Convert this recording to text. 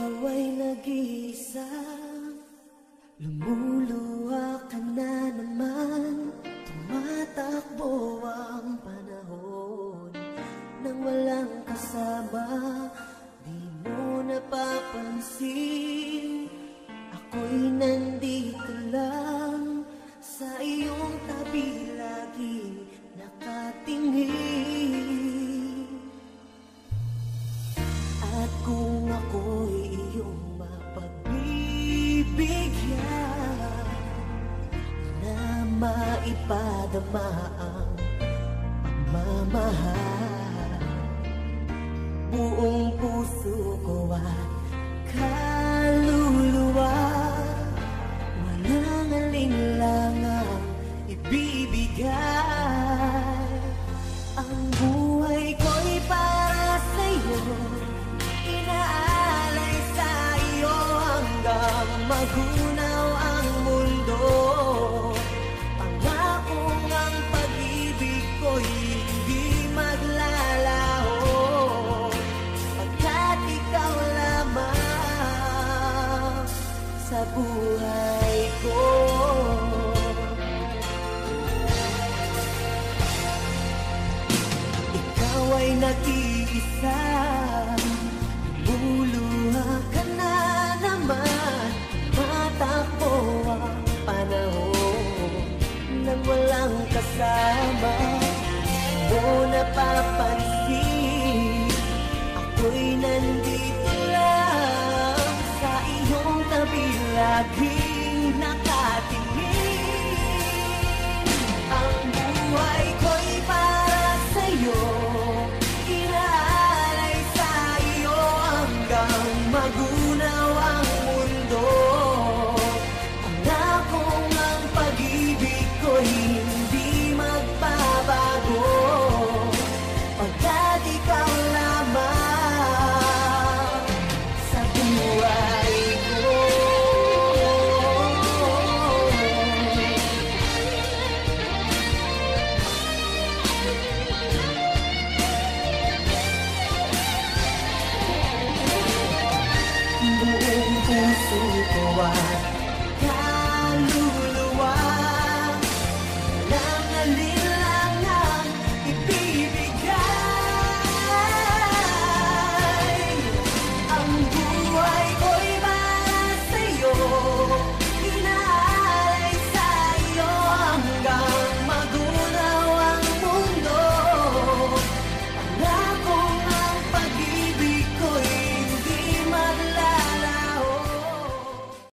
Ikaw ay nag-iisa, lumuluha ka na naman. Tumatakbo ang panahon nang walang kasama. Di mo napapansin, ako'y nandito lang sa iyong tabi, laging nakatingin. At kung ako'y iyong mapagbibigyan na maipadama ang pagmamahal, buong puso ko at kaluluwa, walang alinlangang ibibigay. Ang buhay ko'y para sa'yo, inaalay sa iyo hanggang magunaw ang mundo. Pangakong ang pag-ibig ko'y hindi maglalaho, pagkat ikaw lamang sa buhay ko. Ikaw ay nag-iisa, lumuluha ka na naman. Matakbo ang panahon nang walang kasama. Mo napapansin, ako'y nandito lang sa iyong tabi, laging nakatingin. Ang buhay ko'y para sa'yo, inaalay sa iyo hanggang magunaw ang mundo. Pangakong ang pag-ibig ko'y hindi magbabago, pagkat ikaw lamang sa buhay ko. Buong puso ko at